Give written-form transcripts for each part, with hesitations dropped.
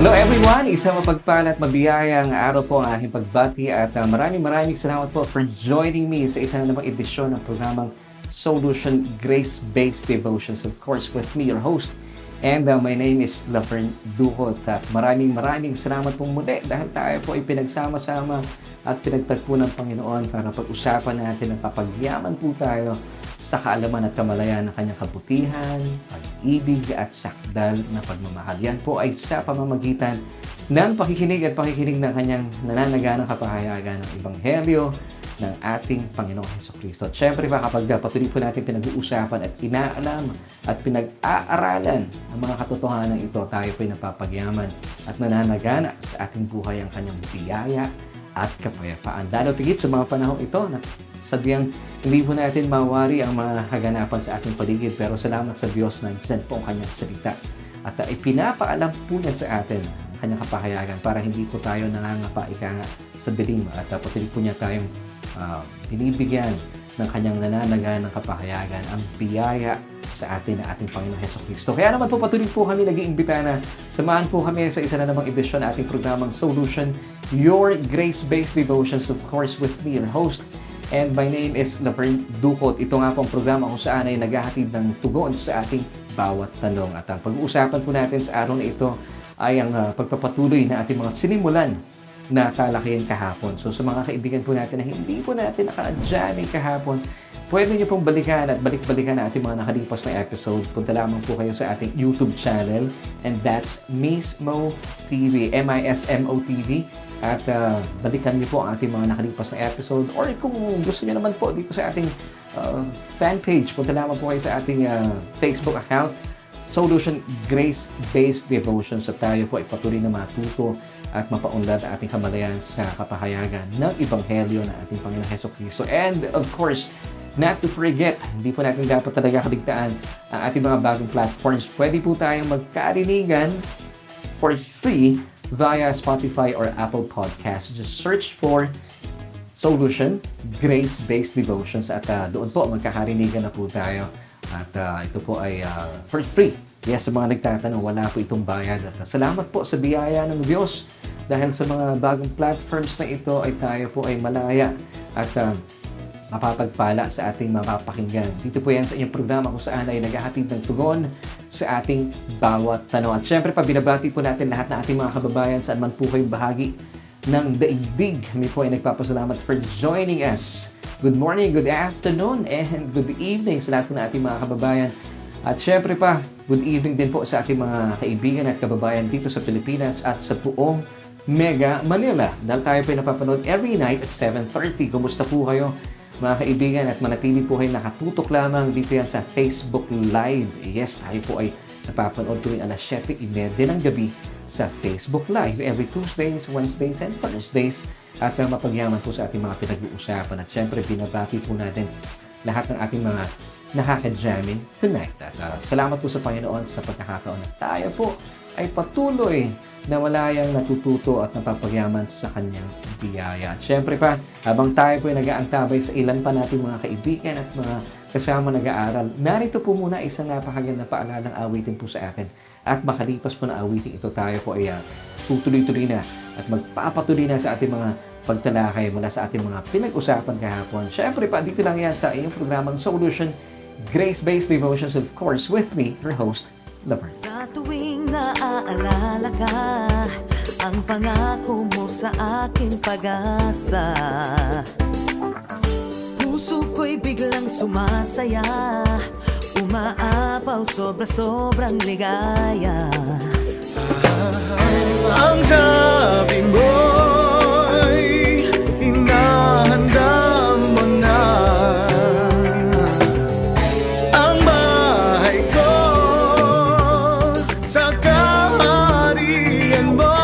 Hello everyone! Isang mapagpala at mabiyayang araw po ang aking pagbati at maraming salamat po for joining me sa isa na namang edisyon ng programang Solution Grace-Based Devotions. Of course, with me, your host, and my name is Laverne Duhot. At maraming salamat pong muli dahil tayo po ay pinagsama-sama at pinagtagpo ng Panginoon para pag-usapan natin ang kapagyaman po tayo sa kaalaman at kamalayan ng kanyang kabutihan, pag-ibig at sakdal na pagmamahal. Yan po ay sa pamamagitan ng pakikinig ng kanyang nananaganang kapahayagan ng Ebanghelyo ng ating Panginoong Hesukristo. At syempre pa kapag patuloy po natin pinag-uusapan at inaalam at pinag-aaralan ang mga katotohanan ito, tayo po ay napapagyaman at nananagana sa ating buhay ang kanyang biyaya at kapayapaan. Lalo tigit sa mga panahon ito na sadyang hindi po natin mawari ang mga kaganapan sa ating paligid, pero salamat sa Diyos na isinad po ang kanyang salita at ipinapaalam po niya sa atin ang kanyang kapahayagan para hindi po tayo nangangapa sa dilim at patuloy po niya tayong binibigyan ng kanyang nananagan ng kapahayagan ang biyaya sa atin na ating Panginoong Hesukristo. Kaya naman po patuloy po kami nag-iimbita na samahan po kami sa isa na namang edisyon na ating programang Solution, Your Grace-Based Devotions, of course with me, your host, and my name is Laverne Duhot. Ito nga pong programa kung saan ay naghahatid ng tugon sa ating bawat tanong. At ang pag-uusapan po natin sa araw na ito ay ang pagpapatuloy na ating mga sinimulan na talakihin kahapon. So sa mga kaibigan po natin na hindi po natin naka-jamming kahapon, pwede niyo pong balikan at balik-balikan na ating mga nakalipas na episode. Punta lamang po kayo sa ating YouTube channel, and that's Mismo TV, MISMO TV. At balikan niyo po ang ating mga nakalipas na episode, or kung gusto niyo naman po dito sa ating fan page, punta lamang po kayo sa ating Facebook account, Solution Grace-Based Devotions, at tayo po ay patuloy na matuto at mapaunlad ang ating kamalayan sa kapahayagan ng Ebanghelyo ng ating Panginoong Hesukristo. And of course, not to forget, hindi po natin dapat talaga kaligtaan ang ating mga bagong platforms. Pwede po tayong magkarinigan for free via Spotify or Apple Podcasts. Just search for Solution Grace-Based Devotions at doon po magkakarinigan na po tayo. At ito po ay for free. Yes, sa mga nagtatanong, wala po itong bayad. At salamat po sa biyaya ng Diyos dahil sa mga bagong platforms na ito ay tayo po ay malaya at mapapagpala sa ating mapapakinggan. Dito po yan sa inyong programa kung saan ay naghahatid ng tugon sa ating bawat tanong. At syempre pa, binabati po natin lahat ng ating mga kababayan saan man po kayong bahagi ng daigdig. Kami po ay nagpapasalamat for joining us. Good morning, good afternoon, and good evening sa lahat po ng ating mga kababayan. At syempre pa, good evening din po sa ating mga kaibigan at kababayan dito sa Pilipinas at sa buong Mega Manila. Dahil tayo po ay napapanood every night at 7:30. Kumusta po kayo mga kaibigan, at manatili po kayo nakatutok lamang dito yan sa Facebook Live. Yes, tayo po ay napapanood tuwing alas 7:30 ng gabi sa Facebook Live every Tuesdays, Wednesdays, and Thursdays. At mapagyaman po sa ating mga pinag-uusapan. At syempre, binabati po natin lahat ng ating mga nakaka-jamming tonight. At salamat po sa Panginoon sa pagkakataon na tayo po ay patuloy na malayang natututo at napapagyaman sa kanyang biyaya. At syempre pa, habang tayo po ay nag-aantabay sa ilan pa nating mga kaibigan at mga kasama nag-aaral, narito po muna isang napakagandang paalalang awitin po sa atin. At makalipas po na awitin ito, tayo po ay tutuloy-tuloy na at magpapatuloy na sa ating mga pagtalakay mula sa ating mga pinag-usapan kahapon. Syempre pa, dito lang yan sa inyong programang Solution Grace-Based Devotions, of course, with me, your host, Laverne. Sa tuwing naaalala ka, ang pangako mo sa aking pag-asa, puso ko'y biglang sumasaya, umaapaw sobrang ligaya. Ang sabi mo'y hinahanda mo na ang bahay ko sa kaharian mo.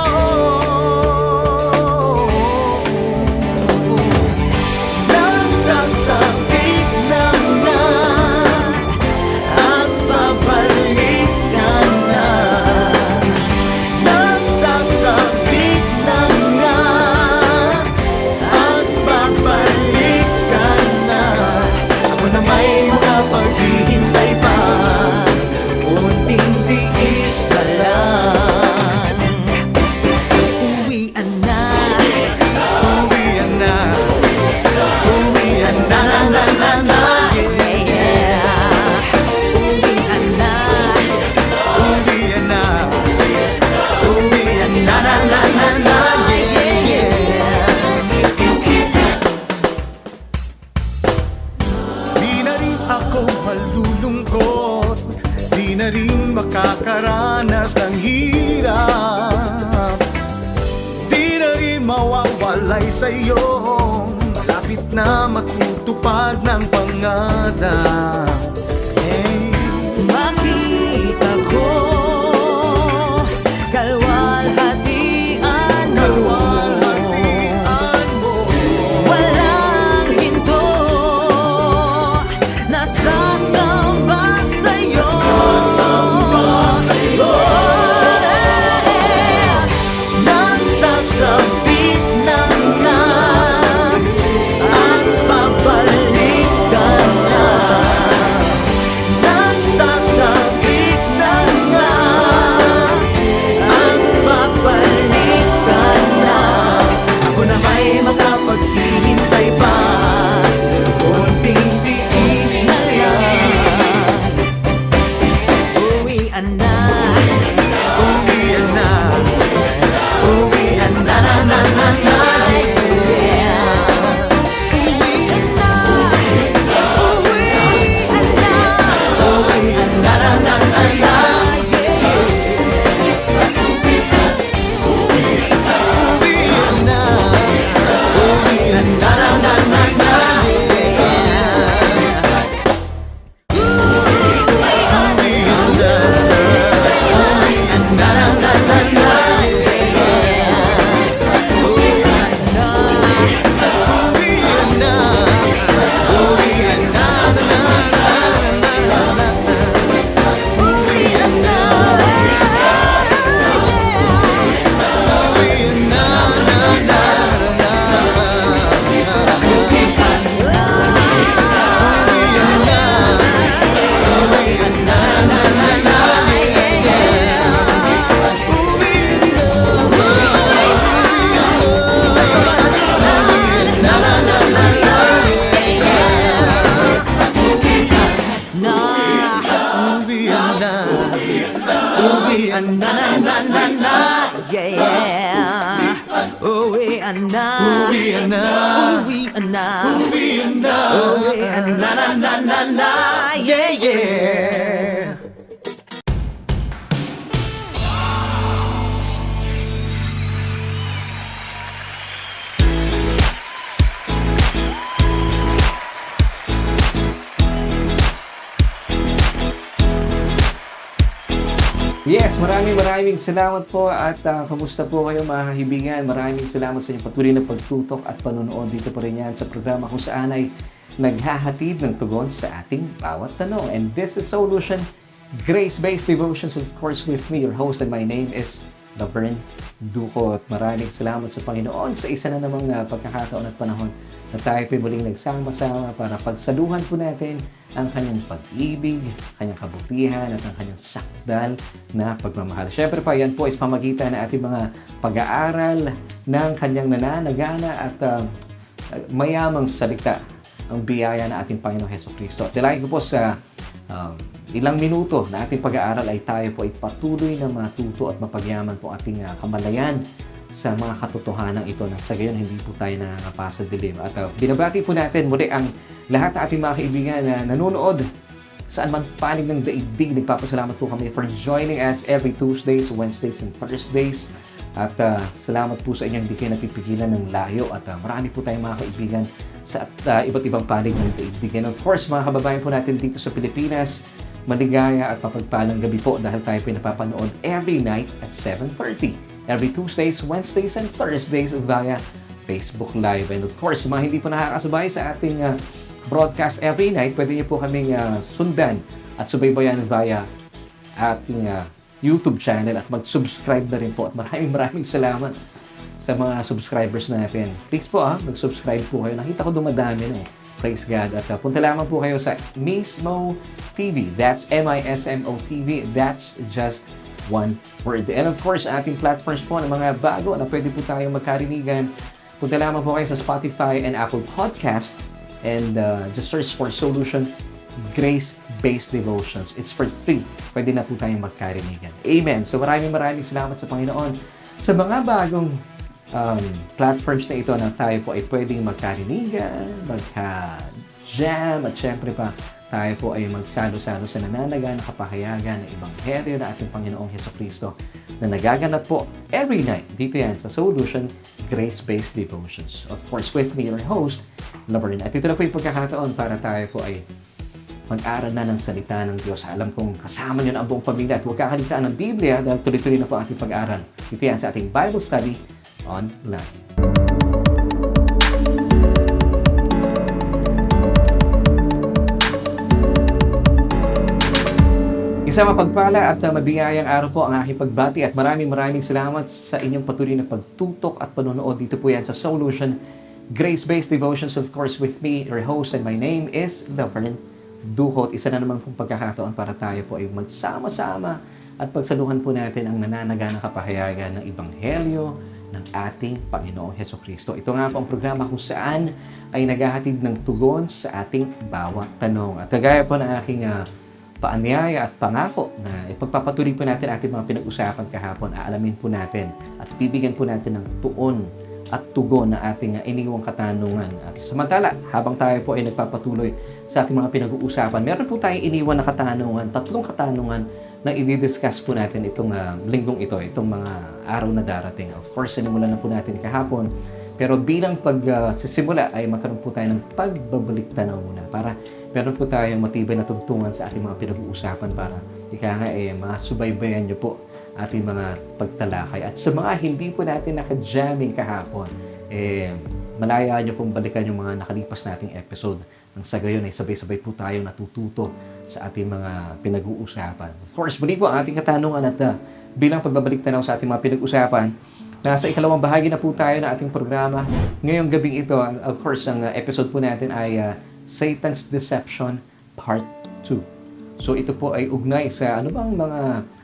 Nasasabik na nga at babalik ka na. nakaranas ng hirap, di na rin mawawalay sa'yo. Malapit na matutupad ng pangarap. Hey. Makita ko kalwalhatian mo. Walang hinto, nasasamba sa'yo. Nasasabik na nga at babalikan na. Nasasabik na nga at babalikan na. Ako na may makapaghihintay pa, konting tiis na lang. Uwian na, Uwian na, uwian na na na na na. Yeah. Uwian na, uwian na, uwian na na na na na. Yeah. uwian na, Uwian na na na na na. uwian na, Uwian na na na na na. Uwian na. uwian na, uwian na, Uwian na. uwian na, uwian na, Uwian na na na na na. Yeah. Uwian na. uwian na, Uwian na. uwian na, Uwian na na na na na. Yeah, yeah. Yes, maraming salamat po at kamusta po kayo mga kaibigan. Maraming salamat sa inyong patuloy na pagtutok at panonood dito pa rin yan sa programa kung saan ay naghahatid ng tugon sa ating bawat tanong. And this is Solution Grace-Based Devotions, of course, with me, your host, and my name is Laverne Duco. At maraming salamat sa Panginoon sa isa na namang pagkakataon at panahon na tayo po muling nagsama-sama para pagsaluhan po natin ang kanyang pag-ibig, kanyang kabutihan at ang kanyang sakdal na pagmamahal. Siyempre pa, yan po is pamagitan ng ating mga pag-aaral ng kanyang nananagana at mayamang salita, ang biyaya ng ating Panginoong Hesukristo. At dahil ko po sa ilang minuto na ating pag-aaral ay tayo po ay patuloy na matuto at mapagyaman po ating kamalayan sa mga katotohanan ito na sa gayon hindi po tayo nakakapasa dilim. At binabati po natin muli ang lahat ng ating mga kaibigan na nanonood saan man panig ng daigdig. Nagpapasalamat po kami for joining us every Tuesdays, Wednesdays, and Thursdays. At salamat po sa inyong hindi kayo napipigilan ng layo. At marami po tayong mga kaibigan sa iba't ibang panig ng daigdig. And of course, mga kababayan po natin dito sa Pilipinas, maligaya at mapagpalang gabi po dahil tayo pinapapanood every night at 7:30. Every Tuesdays, Wednesdays, and Thursdays via Facebook Live. And of course, mga hindi po nakakasabay sa ating broadcast every night, pwede niyo po kaming sundan at subaybayan via ating YouTube channel at mag-subscribe na rin po. At maraming salamat sa mga subscribers natin. Please po mag-subscribe po kayo. Nakita ko dumadami na. Praise God. At punta lamang po kayo sa Mismo TV. That's MISMO TV. That's just one word. And of course, ating platforms po ng mga bago na pwede po tayong magkarinigan. Punta lamang po kayo sa Spotify and Apple Podcast and just search for Solution Grace-Based Devotions. It's for free. Pwede na po tayong magkarinigan. Amen. So maraming salamat sa Panginoon sa mga bagong platforms na ito na tayo po ay pwedeng magkarinigan, magka-jam, at syempre pa tayo po ay magsalo-salo sa nananaga na kapahayagan ng Ebanghelyo na ating Panginoong Hesukristo na nagaganap po every night dito yan sa Solution Grace-Based Devotions. Of course, with me, your host, Laverne. At ito na po yung pagkakataon para tayo po ay mag-aral na ng salita ng Diyos. Alam kong kasama niyo na ang buong pamilya at huwag kakalimutan ng Biblia dahil tuloy-tuloy na po ang ating pag-aaral. Dito yan sa ating Bible Study Online. Isang mapagpala at mabiyayang araw po ang aking pagbati at maraming salamat sa inyong patuloy na pagtutok at panonood dito po yan sa Solution Grace-Based Devotions, of course, with me, your host, and my name is Laverne Duhot. Isa na naman pong pagkakataon para tayo po ay magsama-sama at pagsaluhan po natin ang nananaga na kapahayagan ng Ebanghelyo ng ating Panginoong Hesukristo. Ito nga po ang programa kung saan ay naghahatid ng tugon sa ating bawat tanong. At kagaya po ng aking paanyaya at pangako na ipagpapatuloy po natin ating mga pinag-usapan kahapon, aalamin po natin at bibigyan po natin ng tuon at tugon na ating iniwang katanungan. At samantala, habang tayo po ay nagpapatuloy sa ating mga pinag-uusapan, meron po tayong iniwan na katanungan, 3 katanungan na i-discuss po natin itong linggong ito, itong mga araw na darating. Of course, sinimulan na po natin kahapon, pero bilang pagsisimula ay magkaroon po tayo ng pagbabalik tanaw muna para meron po tayong matibay na tugtungan sa ating mga pinag-uusapan para masubaybayan nyo po ating mga pagtalakay. At sa mga hindi po natin naka-jamming kahapon, malaya nyo pong balikan yung mga nakalipas nating episode. Nang sa gayon ay sabay-sabay po tayong natututo sa ating mga pinag-uusapan. Of course, muli po ang ating katanungan at bilang pagbabalik tanaw sa ating mga pinag-uusapan, nasa ikalawang bahagi na po tayo ng ating programa. Ngayong gabing ito, of course, ang episode po natin ay Satan's Deception Part 2. So ito po ay ugnay sa ano bang mga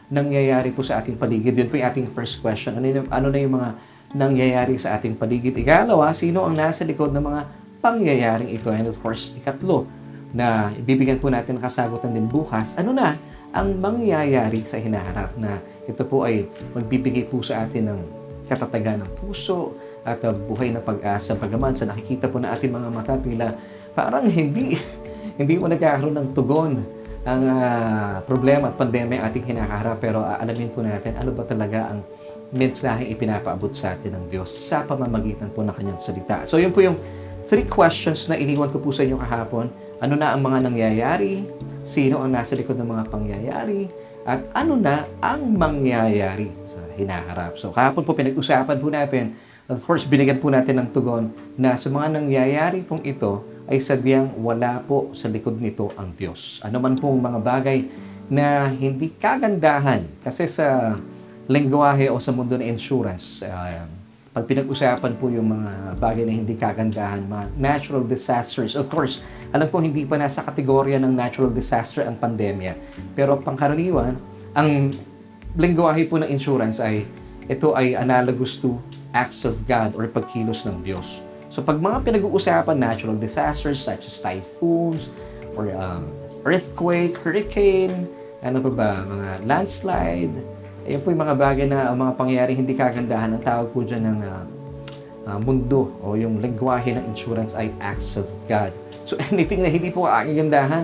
nangyayari po sa ating paligid. Yun po yung ating first question. Ano na yung mga nangyayari sa ating paligid? Ikalawa, sino ang nasa likod ng mga pangyayaring ito? And of course, ikatlo, na ibibigyan po natin kasagutan din bukas, ano na ang mangyayari sa hinaharap na ito po ay magbibigay po sa atin ng katatagan ng puso at buhay na pag-asa. Bagaman sa nakikita po na ating mga mata nila, parang hindi mo nagkakaroon ng tugon ang problema at pandemya ating kinakaharap, pero alamin po natin ano ba talaga ang mensaheng ipinapaabot sa atin ng Diyos sa pamamagitan po ng kanyang salita. So yun po yung 3 questions na iniwan ko po sa inyo kahapon. Ano na ang mga nangyayari? Sino ang nasa likod ng mga pangyayari? At ano na ang mangyayari sa hinaharap? So kahapon po pinag-usapan po natin, of course binigyan po natin ng tugon na sa mga nangyayari pong ito ay sadyang wala po sa likod nito ang Diyos. Ano man pong mga bagay na hindi kagandahan, kasi sa lengguwahe o sa mundo ng insurance, pag pinag-usapan po yung mga bagay na hindi kagandahan, mga natural disasters, of course, alam po hindi pa nasa kategorya ng natural disaster ang pandemya. Pero pangkaraniwan, ang lengguwahe po ng insurance ay ito ay analogous to acts of God or pagkilos ng Diyos. So pag mga pinag-uusapan natural disasters such as typhoons or earthquake, hurricane, ano pa ba, mga landslide, ayun po yung mga bagay na mga pangyayari hindi kagandahan. Ang tawag po dyan ng mundo o yung lengguwahe ng insurance ay acts of God. So anything na hindi po kagandahan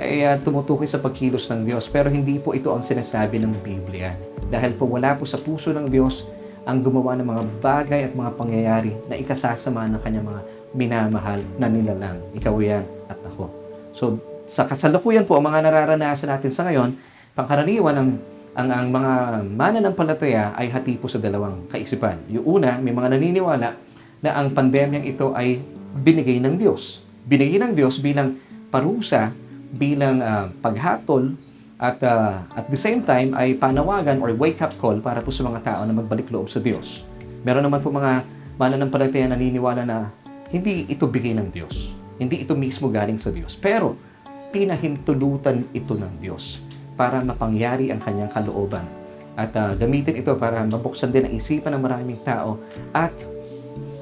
ay tumutukoy sa pagkilos ng Diyos, pero hindi po ito ang sinasabi ng Biblia. Dahil po wala po sa puso ng Diyos ang gumawa ng mga bagay at mga pangyayari na ikasasama ng kanyang mga minamahal na nilalang. Ikaw yan at ako. So, sa kasalukuyan po, ang mga nararanasan natin sa ngayon, pangkaraniwan, ang mga mananampalataya ay hati po sa dalawang kaisipan. Yung una, may mga naniniwala na ang pandemyang ito ay binigay ng Diyos. Binigay ng Diyos bilang parusa, bilang paghatol, at at the same time ay panawagan or wake-up call para po sa mga tao na magbalik loob sa Diyos. Meron naman po mga mananampalataya na naniniwala na hindi ito bigay ng Diyos. Hindi ito mismo galing sa Diyos. Pero pinahintulutan ito ng Diyos para mapangyari ang kanyang kalooban. At gamitin ito para mabuksan din ang isipan ng maraming tao at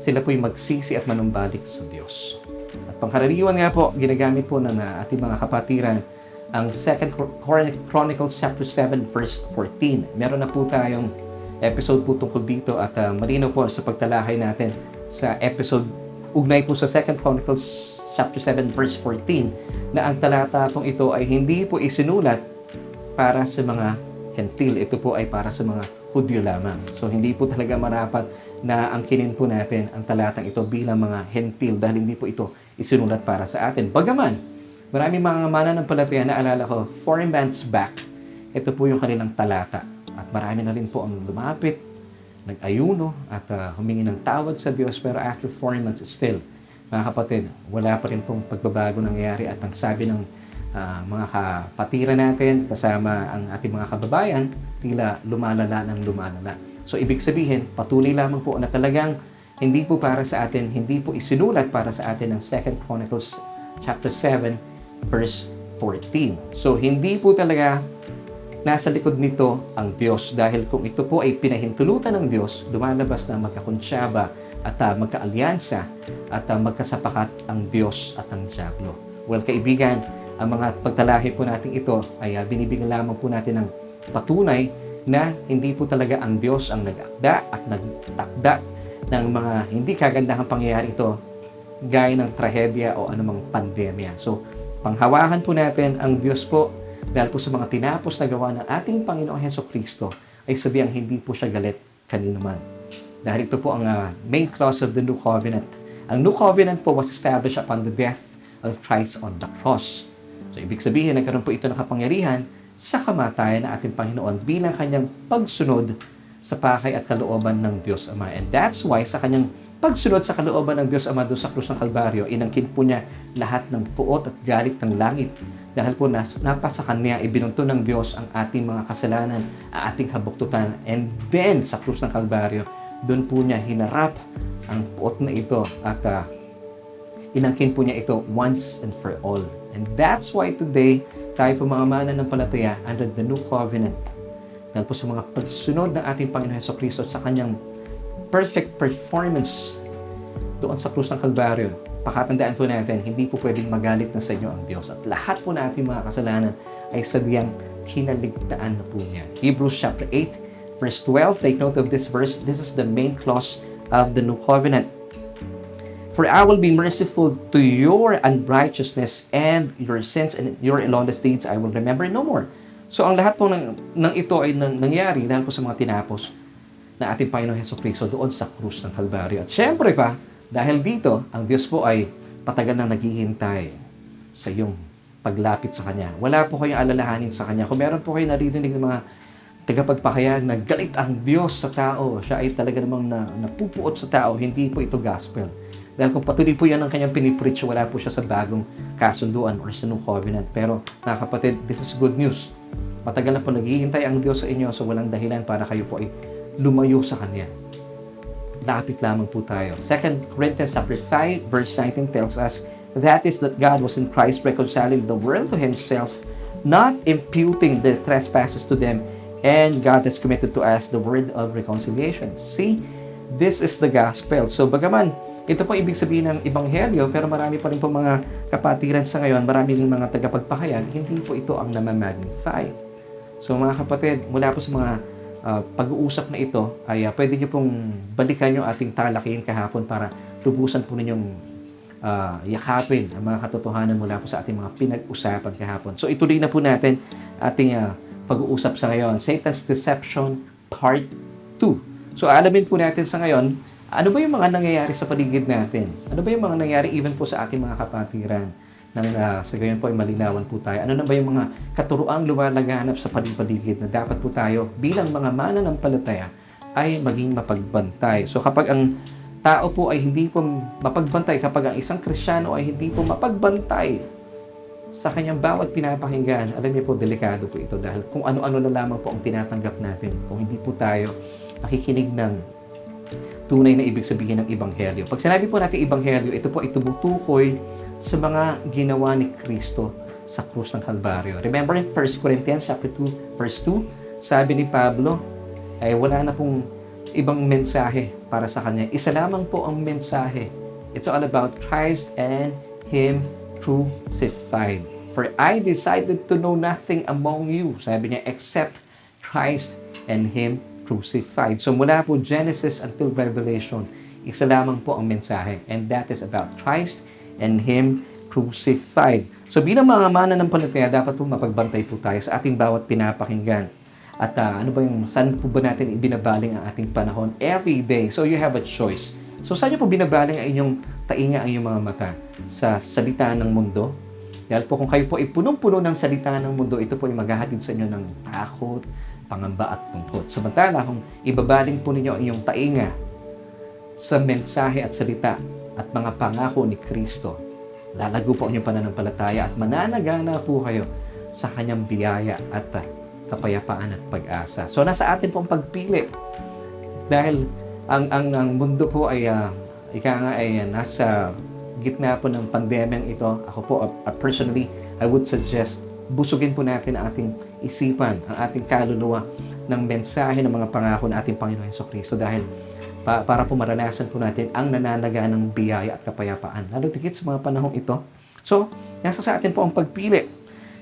sila po'y magsisi at manumbalik sa Diyos. At pangkaraniwan nga po, ginagamit po ng ating mga kapatiran ang 2 Chronicles chapter 7 verse 14. Meron na po tayong episode po tungkol dito at malinaw po sa pagtalakay natin sa episode ugnay po sa 2 Chronicles chapter 7 verse 14 na ang talata pong ito ay hindi po isinulat para sa mga hentil. Ito po ay para sa mga Hudyo lamang. So hindi po talaga marapat na angkinin po natin ang talatang ito bilang mga hentil dahil hindi po ito isinulat para sa atin. Bagaman, maraming mga mananampalataya na alala ko, 4 months back, ito po yung kanilang talata. At marami na rin po ang lumapit, nag-ayuno at humingi ng tawad sa Diyos, pero after 4 months still, mga kapatid, wala pa rin pong pagbabago nangyayari at ang sabi ng mga kapatiran natin kasama ang ating mga kababayan, tila lumalala ng lumalala. So ibig sabihin, patuloy lamang po na talagang hindi po para sa atin, hindi po isinulat para sa atin ang 2 Chronicles chapter 7 verse 14. So hindi po talaga nasa likod nito ang Diyos dahil kung ito po ay pinahintulutan ng Diyos, lumalabas na magkakuntsaba at magkaalyansa at magkasapakat ang Diyos at ang Diablo. Well, kaibigan, ang mga pagtalahi po natin ito ay binibigyan lamang po natin ng patunay na hindi po talaga ang Diyos ang nag-akda at nagtakda ng mga hindi kagandahang pangyayari ito gaya ng trahedya o anumang pandemya. So, panghawakan po natin ang Diyos po dahil po sa mga tinapos na gawa ng ating Panginoong Hesukristo ay sabiang hindi po siya galit kanino man. Dahil ito po ang main clause of the New Covenant. Ang New Covenant po was established upon the death of Christ on the cross. So, ibig sabihin, nagkaroon po ito ng kapangyarihan sa kamatayan ng ating Panginoon bilang kanyang pagsunod sa pakay at kalooban ng Diyos Ama. And that's why sa kanyang pagsunod sa kalooban ng Diyos Ama doon sa krus ng Kalbaryo, inangkin po niya lahat ng puot at galit ng langit. Dahil po napasa kanya, ibinunto ng Diyos ang ating mga kasalanan, ang ating habuktutan. And then, sa krus ng Kalbaryo, doon po niya hinarap ang puot na ito at inangkin po niya ito once and for all. And that's why today, tayo po mga mananampalataya under the New Covenant. Dahil po sa mga pagsunod ng ating Panginoon Hesukristo at sa kanyang perfect performance doon sa krus ng Kalbaryo, pakatandaan po natin, hindi po pwedeng magalit na sa inyo ang Diyos. At lahat po na ating mga kasalanan ay sadyang kinaligtaan na po niya. Hebrews chapter 8, verse 12, take note of this verse. This is the main clause of the New Covenant. For I will be merciful to your unrighteousness and your sins and your lawless deeds I will remember no more. So ang lahat po ng ito ay nangyari dahil po sa mga tinapos na ating Panginoong Hesukristo doon sa krus ng Kalbaryo. At syempre pa, dahil dito, ang Diyos po ay patagal na naghihintay sa iyong paglapit sa Kanya. Wala po kayong alalahanin sa Kanya. Kung meron po kayong naririnig ng mga tagapagpahayag na galit ang Diyos sa tao, siya ay talaga namang napupuot sa tao, hindi po ito gospel. Dahil kung patuloy po yan ang kanyang pinipreach, wala po siya sa bagong kasunduan or sa New Covenant. Pero, mga kapatid, this is good news. Matagal na po naghihintay ang Diyos sa inyo, so walang dahilan para kayo po ay lumayo sa Kanya. Lapit lamang po tayo. 2 Corinthians chapter 5, verse 19 tells us, that is that God was in Christ reconciling the world to Himself, not imputing their trespasses to them, and God has committed to us the word of reconciliation. See, this is the gospel. So, bagaman, ito po ibig sabihin ng Ebanghelyo, pero marami pa rin po mga kapatiran sa ngayon, marami rin mga tagapagpahayag, hindi po ito ang namamagnify. So mga kapatid, mula po sa mga pag-uusap na ito, ay pwede nyo pong balikan yung ating talakihin kahapon para lubusan po ninyong yakapin ang mga katotohanan mula po sa ating mga pinag-usapan kahapon. So ituloy na po natin ating pag-uusap sa ngayon. Satan's Deception Part 2. So alamin po natin sa ngayon, ano ba yung mga nangyayari sa paligid natin? Ano ba yung mga nangyayari even po sa ating mga kapatiran? Nang sa gayon po ay malinawan po tayo. Ano na ba yung mga katuroang lumalaganap sa paligid na dapat po tayo bilang mga mananampalataya ay maging mapagbantay. So kapag ang tao po ay hindi po mapagbantay, kapag ang isang Kristiyano ay hindi po mapagbantay sa kanyang bawat pinapakinggan, alam niyo po, delikado po ito dahil kung ano-ano na lamang po ang tinatanggap natin kung hindi po tayo nakikinig ng tunay na ibig sabihin ng Ebanghelyo. Pag sinabi po natin Ebanghelyo, ito po ay tumutukoy sa mga ginawa ni Kristo sa krus ng Kalbaryo. Remember in 1 Corinthians chapter 2, verse 2, sabi ni Pablo, ay wala na pong ibang mensahe para sa kanya. Isa lamang po ang mensahe. It's all about Christ and Him crucified. For I decided to know nothing among you, sabi niya, except Christ and Him crucified. So mula po Genesis until Revelation, isa lamang po ang mensahe, and that is about Christ and Him crucified. So bilang mga mananampalataya, dapat po mapagbantay po tayo sa ating bawat pinapakinggan. At saan po ba natin ibinabaling ang ating panahon every day? So you have a choice. So saan niyo po binabaling ang inyong tainga, ang inyong mga mata? Sa salita ng mundo? Dahil po kung kayo po ay punong-puno ng salita ng mundo, ito po ay maghahatid sa inyo ng takot, pangamba at lungkot. Samantala, kung ibabaling po ninyo ang inyong tainga sa mensahe at salita at mga pangako ni Kristo, lalago po ang inyong pananampalataya at mananagana po kayo sa kanyang biyaya at kapayapaan at pag-asa. So nasa atin po ang pagpili. Dahil ang mundo po ay nasa gitna po ng pandemyang ito. Ako po, personally, I would suggest busugin po natin ang ating isipan, ang ating kaluluwa ng mensahe ng mga pangako ng ating Panginoon Jesucristo dahil para po maranasan po natin ang nananaganang biyaya at kapayapaan. Lalo tigit sa mga panahong ito. So, nasa sa atin po ang pagpili.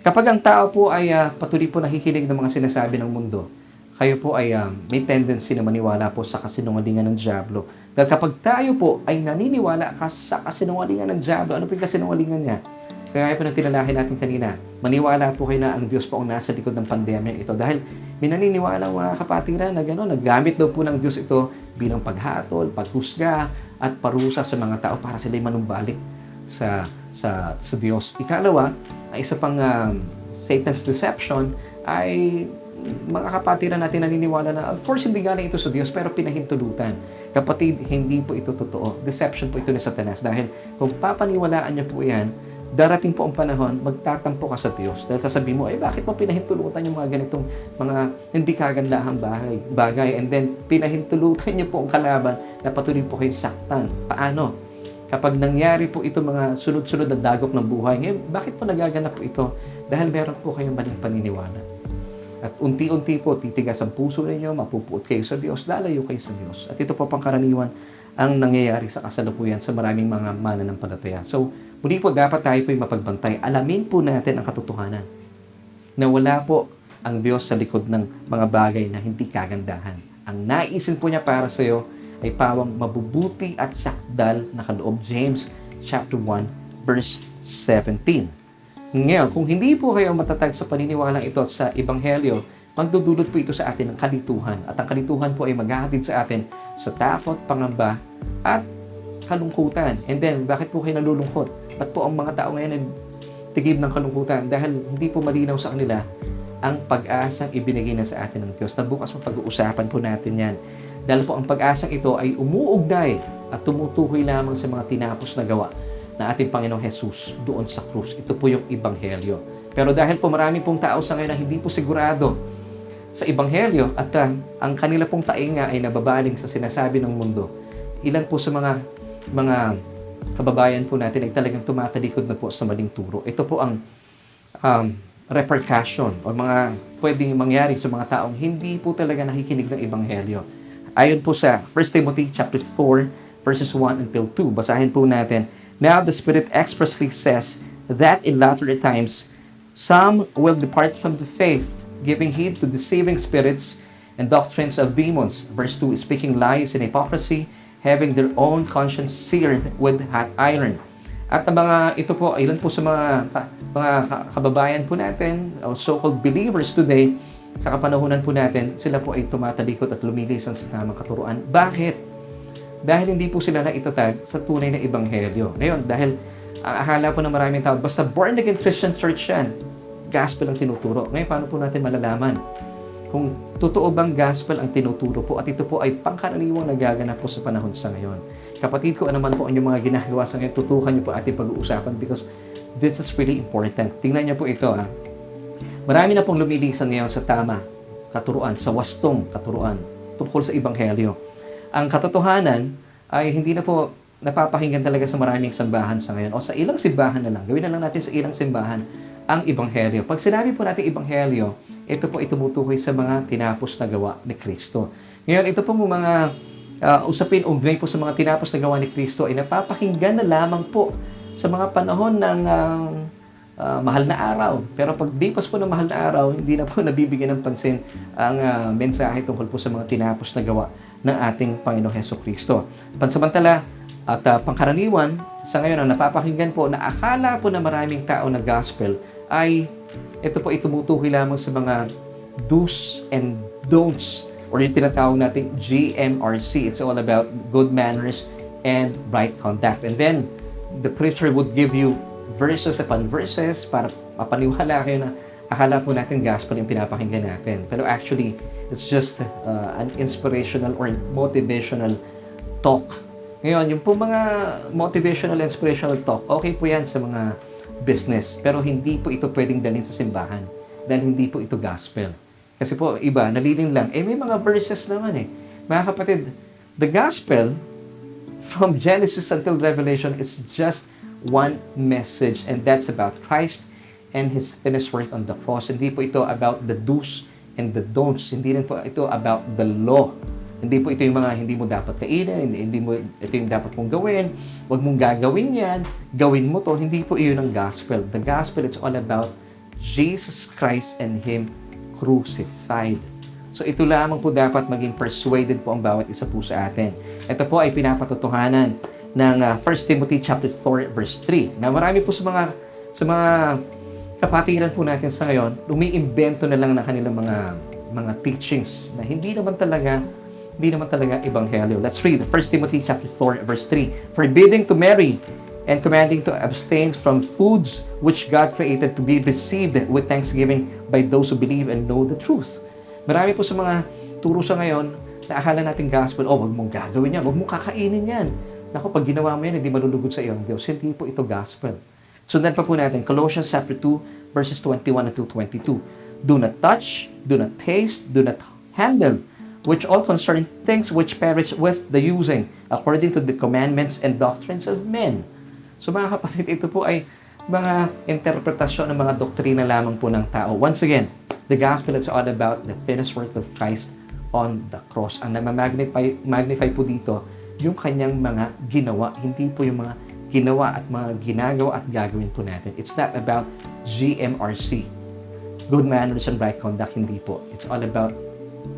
Kapag ang tao po ay patuloy po nakikinig ng mga sinasabi ng mundo, kayo po ay may tendency na maniwala po sa kasinungalingan ng dyablo. Dahil kapag tayo po ay naniniwala sa kasinungalingan ng dyablo, ano po yung kasinungalingan niya? Kaya po nang tinalahin natin kanina, maniwala po kayo na ang Diyos po ang nasa likod ng pandemya ito. Dahil may naniniwala mga kapatiran na gano'n, naggamit daw po ng Diyos ito bilang paghatol, paghusga, at parusa sa mga tao para sila'y manumbalik sa Diyos. Ikalawa, ang isa pang Satan's deception ay mga kapatiran natin naniniwala na, of course, hindi galing ito sa Diyos, pero pinahintulutan. Kapatid, hindi po ito totoo. Deception po ito ni Satanas. Dahil kung papaniwalaan niya po yan, darating po ang panahon, magtatampo ka sa Diyos. Dahil sasabihin mo, bakit mo pinahintulutan yung mga ganitong mga hindi kagandahang bagay? And then, pinahintulutan niyo po ang kalaban na patuloy po kayong saktan. Paano? Kapag nangyari po ito mga sunod-sunod na dagok ng buhay, ngayon, bakit po nagaganap po ito? Dahil meron po kayong maling paniniwala. At unti-unti po, titigas ang puso ninyo, mapupuot kayo sa Diyos, lalayo kayo sa Diyos. At ito po pangkaraniwan ang nangyayari sa kasalukuyan sa maraming mga mananampalataya. So, muli po, dapat tayo po mapagbantay. Alamin po natin ang katotohanan na wala po ang Diyos sa likod ng mga bagay na hindi kagandahan. Ang naisin po niya para sa iyo ay pawang mabubuti at sakdal na kaloob. James chapter 1 verse 17. Ngayon, kung hindi po kayo matatag sa paniniwalang ito at sa Ebanghelyo, magdudulot po ito sa atin ng kalituhan. At ang kalituhan po ay maghahatid sa atin sa takot, pangamba, at kalungkutan. And then, bakit po kayo nalulungkot? Ba't po ang mga tao ngayon ay tigib ng kalungkutan? Dahil hindi po malinaw sa kanila ang pag-asang ibinigay na sa atin ng Diyos. Na bukas po pag-uusapan po natin yan. Dahil po ang pag-asang ito ay umuugnay at tumutukoy lamang sa mga tinapos na gawa na ating Panginoong Jesus doon sa krus. Ito po yung Ebanghelyo. Pero dahil po marami pong tao sa ngayon na hindi po sigurado sa Ebanghelyo at ang kanila pong tainga ay nababaling sa sinasabi ng mundo, ilan po sa mga kababayan po natin ay talagang tumatalikod na po sa maling turo. Ito po ang repercussion o mga pwedeng mangyari sa mga taong hindi po talaga nakikinig ng Ebanghelyo. Ayon po sa 1 Timothy chapter 4 verses 1 until 2, basahin po natin, "Now the Spirit expressly says that in latter times some will depart from the faith, giving heed to deceiving spirits and doctrines of demons." Verse 2, "Speaking lies and hypocrisy, having their own conscience seared with hot iron." At ang ito po, ilan po sa mga kababayan po natin, o so-called believers today, sa kapanahunan po natin, sila po ay tumatalikod at lumilisan sa tamang katuruan. Bakit? Dahil hindi po sila naitatag sa tunay na Ebanghelyo. Ngayon, dahil ang akala po ng maraming tao, basta born-again Christian church yan, gospel ang tinuturo. Ngayon, paano po natin malalaman kung totoo bang gospel ang tinuturo po at ito po ay pangkaraniwang nagaganap po sa panahon sa ngayon? Kapatid ko, ano man po ang inyong mga ginagawa sa ngayon, tutukan niyo po ating pag-uusapan because this is really important. Tingnan niyo po ito. Marami na pong lumilisan ngayon sa tama katuruan, sa wastong katuruan tungkol sa Ebanghelyo. Ang katotohanan ay hindi na po napapakinggan talaga sa maraming simbahan sa ngayon o sa ilang simbahan na lang. Gawin na lang natin sa ilang simbahan ang Ebanghelyo. Pag sinabi po natin Ebanghelyo, ito po ay tumutukoy sa mga tinapos na gawa ni Kristo. Ngayon, ito po mga usapin ugnay po sa mga tinapos na gawa ni Kristo ay napapakinggan na lamang po sa mga panahon ng mahal na araw. Pero pag dipas po ng mahal na araw, hindi na po nabibigyan ng pansin ang mensahe tungkol po sa mga tinapos na gawa ng ating Panginoong Hesukristo. Pansamantala at pangkaraniwan, sa ngayon ang napapakinggan po na akala po na maraming tao na gospel ay ito po ay tumutukoy lamang sa mga do's and don'ts or yung tinatawag natin GMRC. It's all about good manners and right conduct. And then, the preacher would give you verses upon verses para mapaniwala kayo na akala po natin gospel yung pinapakinggan natin. Pero actually, it's just an inspirational or motivational talk. Ngayon, yung po mga motivational, inspirational talk, okay po yan sa mga business. Pero hindi po ito pwedeng dalhin sa simbahan. Dahil hindi po ito gospel. Kasi po, iba, nalilin lang. May mga verses naman Mga kapatid, the gospel, from Genesis until Revelation, is just one message. And that's about Christ and His finished work on the cross. Hindi po ito about the do's and the don'ts. Hindi rin po ito about the law. Hindi po ito yung mga hindi mo dapat kainin, hindi mo ito yung dapat mong gawin, huwag mong gagawin yan, gawin mo to. Hindi po iyon ang gospel. The gospel, it's all about Jesus Christ and Him crucified. So ito lamang po dapat maging persuaded po ang bawat isa po sa atin. Ito po ay pinapatotohanan ng 1 Timothy chapter 4 verse 3. Na marami po sa mga kapatiran po natin sa ngayon, umiimbento na lang na kanilang mga teachings na hindi naman talaga ebanghelyo. Let's read 1 Timothy chapter 4 verse 3. Forbidding to marry and commanding to abstain from foods which God created to be received with thanksgiving by those who believe and know the truth. Marami po sa mga turo sa ngayon na akala natin gospel, wag mong gagawin yan, wag mong kakainin yan. Naku, pag ginawa mo yan, hindi malulugod sa iyong Diyos. Hindi po ito gospel. Sundan pa po natin, Colossians chapter 2 verses 21 until 22. Do not touch, do not taste, do not handle, which all concern things which perish with the using, according to the commandments and doctrines of men. So mga kapatid, ito po ay mga interpretasyon ng mga doktrina lamang po ng tao. Once again, the gospel is all about the finished work of Christ on the cross. Ang magnify po dito, yung kanyang mga ginawa, hindi po yung mga ginawa at mga ginagawa at gagawin po natin. It's not about GMRC, good manners and right conduct, hindi po. It's all about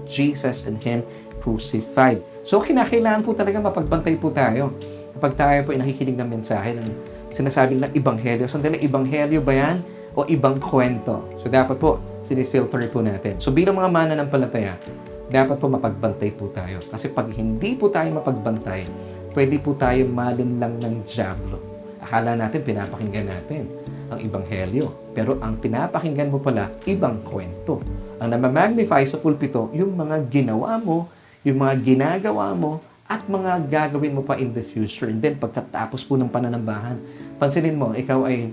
Jesus and Him crucified. So, kinakailangan po talaga mapagbantay po tayo. Kapag tayo po ay nakikinig ng mensahe ng sinasabi nilang ebanghelyo, sandali, ebanghelyo ba yan o ibang kwento? So, dapat po, sinifilter po natin. So, bilang mga mananampalataya, dapat po mapagbantay po tayo. Kasi pag hindi po tayo mapagbantay, pwede po tayo malinlang ng dyablo. Akala natin, pinapakinggan natin ang ebanghelyo. Pero ang pinapakinggan mo pala, ibang kwento. Ang namamagnify sa pulpito, yung mga ginawa mo, yung mga ginagawa mo, at mga gagawin mo pa in the future. And then, pagkatapos po ng pananambahan, pansinin mo, ikaw ay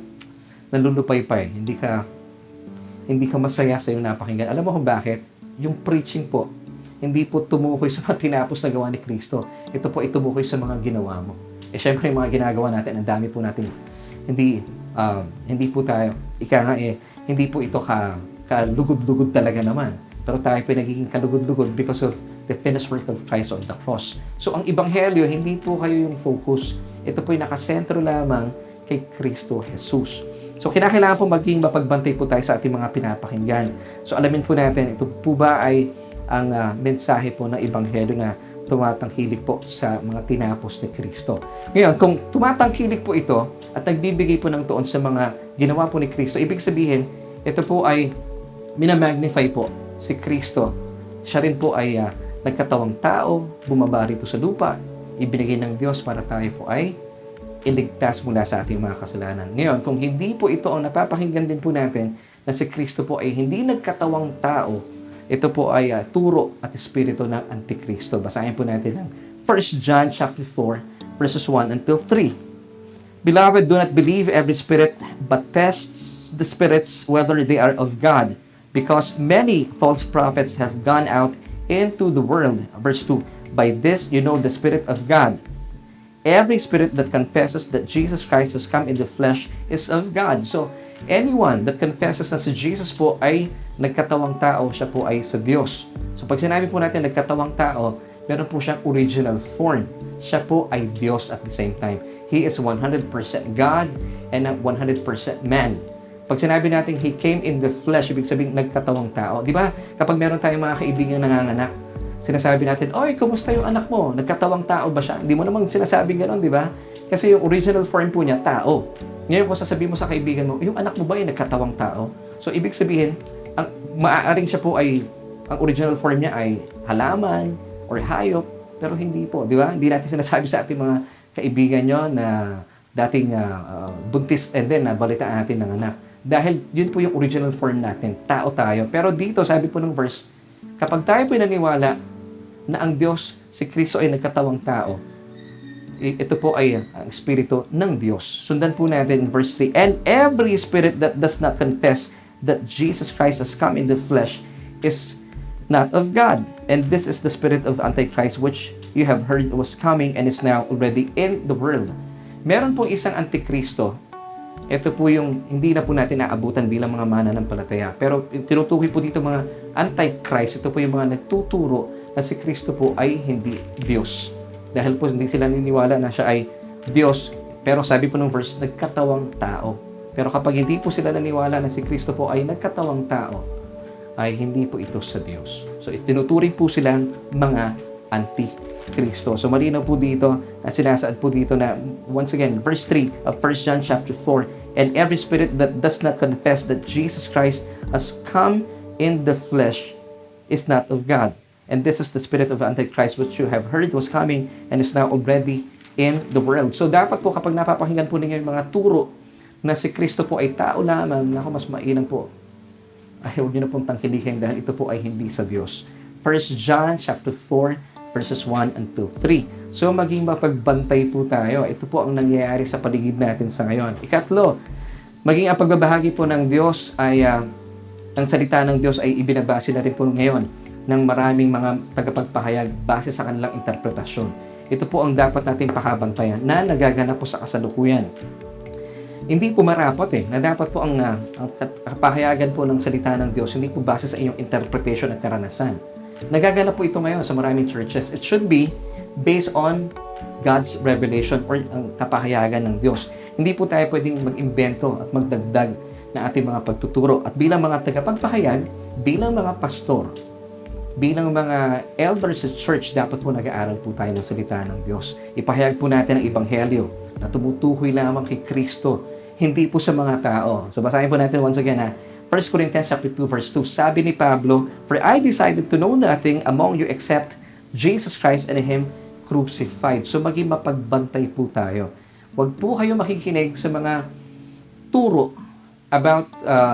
nalulupay-pay. Hindi ka masaya sa iyong napakinggan. Alam mo kung bakit? Yung preaching po, hindi po tumukoy sa mga tinapos na gawa ni Kristo. Ito po ay tumukoy sa mga ginawa mo. Syempre, yung mga ginagawa natin, ang dami po natin. Hindi po tayo, hindi po ito kalugod-lugod talaga naman. Pero tayo po nagiging kalugod-lugod because of the finished work of Christ on the cross. So, ang ebanghelyo, hindi po kayo yung focus. Ito po yung nakasentro lamang kay Kristo Jesus. So, kinakailangan po maging mapagbantay po tayo sa ating mga pinapakinggan. So, alamin po natin, ito po ba ay ang mensahe po ng ebanghelyo na tumatangkilik po sa mga tinapos ni Kristo. Ngayon, kung tumatangkilik po ito at nagbibigay po ng tuon sa mga ginawa po ni Kristo, ibig sabihin, ito po ay minamagnify po si Kristo. Siya rin po ay nagkatawang tao, bumaba rito sa lupa, ibinigay ng Diyos para tayo po ay iligtas mula sa ating mga kasalanan. Ngayon, kung hindi po ito ang napapakinggan din po natin na si Kristo po ay hindi nagkatawang tao, ito po ay turo at espiritu ng Antikristo. Basahin po natin ang 1 John chapter 4 verses 1 until 3. Beloved, do not believe every spirit, but test the spirits whether they are of God, because many false prophets have gone out into the world. Verse 2, by this you know the Spirit of God. Every spirit that confesses that Jesus Christ has come in the flesh is of God. So, anyone that confesses na si Jesus po ay nagkatawang tao, siya po ay sa Diyos. So, pag sinabi po natin nagkatawang tao, meron po siyang original form. Siya po ay Diyos at the same time. He is 100% God and 100% man. Pag sinabi natin He came in the flesh, ibig sabihin nagkatawang tao. Di ba? Kapag meron tayong mga kaibigan nanganganak, sinasabi natin, oy, kumusta yung anak mo? Nagkatawang tao ba siya? Hindi mo naman sinasabing gano'n, di ba? Kasi yung original form po niya, tao. Ngayon kung sasabihin mo sa kaibigan mo, yung anak mo ba ay nagkatawang tao? So, ibig sabihin, maaaring siya po ay, ang original form niya ay halaman or hayop, pero hindi po, di ba? Hindi natin sinasabi sa ating mga kaibigan nyo na dating buntis and then nabalitaan natin ng anak. Dahil yun po yung original form natin, tao tayo. Pero dito, sabi po ng verse, kapag tayo po naniniwala na ang Diyos, si Kristo ay nagkatawang tao, ito po ay ang Espiritu ng Diyos. Sundan po natin verse 3, and every spirit that does not confess that Jesus Christ has come in the flesh is not of God. And this is the spirit of Antichrist, which you have heard was coming and is now already in the world. Meron pong isang Antikristo. Ito po yung hindi na po natin naabutan bilang mga mananampalataya. Pero tinutukoy po dito mga Antichrist. Ito po yung mga nagtuturo na si Kristo po ay hindi Diyos. Dahil po hindi sila niniwala na siya ay Diyos. Pero sabi po ng verse, nagkatawang tao. Pero kapag hindi po sila naniwala na si Kristo po ay nagkatawang tao, ay hindi po ito sa Diyos. So tinuturing po silang mga Antikristo. So malinaw po dito na sinasaad po dito na once again, verse 3 of 1 John chapter 4, and every spirit that does not confess that Jesus Christ has come in the flesh is not of God. And this is the spirit of Antichrist, which you have heard was coming and is now already in the world. So dapat po kapag napapakinggan po ninyo yung mga turo na si Kristo po ay tao lamang, naku, mas mainam po, ay huwag nyo na pong tangkilikin dahil ito po ay hindi sa Diyos. 1 John chapter 4 verses 1 and 3. So maging mapagbantay po tayo. Ito po ang nangyayari sa paligid natin sa ngayon. Ikatlo, maging ang pagbabahagi po ng Diyos ay ang salita ng Diyos ay ibinabase na rin po ngayon ng maraming mga tagapagpahayag base sa kanilang interpretasyon. Ito po ang dapat natin pakabantayan na nagaganap po sa kasalukuyan. Hindi po marapat na dapat po ang pahayagan po ng salita ng Diyos hindi po base sa inyong interpretation at karanasan. Nagaganap po ito ngayon sa maraming churches. It should be based on God's revelation or ang kapahayagan ng Diyos. Hindi po tayo pwedeng mag-imbento at magdagdag na ating mga pagtuturo. At bilang mga tagapagpahayag, bilang mga pastor, bilang mga elders sa church, dapat po nag-aaral po tayo ng salita ng Diyos. Ipahayag po natin ang Ebanghelyo na tumutukoy lamang kay Kristo, hindi po sa mga tao. So basahin po natin once again 1 Corinthians chapter 2 verse 2. Sabi ni Pablo, "For I decided to know nothing among you except Jesus Christ and Him crucified." So maging mapagbantay po tayo. Huwag po kayo makikinig sa mga turo about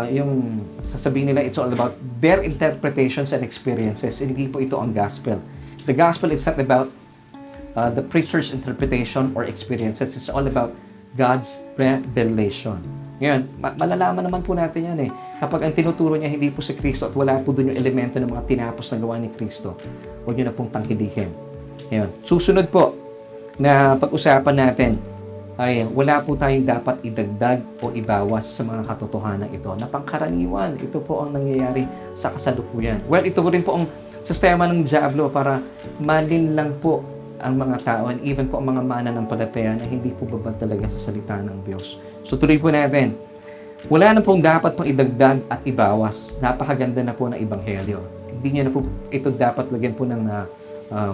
yung sasabihin nila it's all about their interpretations and experiences. Hindi po ito ang gospel. The gospel is not about the preacher's interpretation or experiences. It's all about God's revelation. Ngayon, malalaman naman po natin yan kapag ang tinuturo niya hindi po si Kristo at wala po doon yung elemento ng mga tinapos na gawa ni Kristo, huwag nyo na pong tangkilikin. Ngayon, susunod po na pag-usapan natin ay wala po tayong dapat idagdag o ibawas sa mga katotohanan ito na pangkaraniwan. Ito po ang nangyayari sa kasalukuyan. Well, ito rin po ang sistema ng Diablo para malinlang po ang mga tao and even po ang mga mananampalataya na hindi po babad talaga sa salita ng Diyos. So tuloy po natin. Wala na pong dapat pang idagdag at ibawas. Napakaganda na po ng Ebanghelyo. Hindi niya na po ito dapat lagyan po ng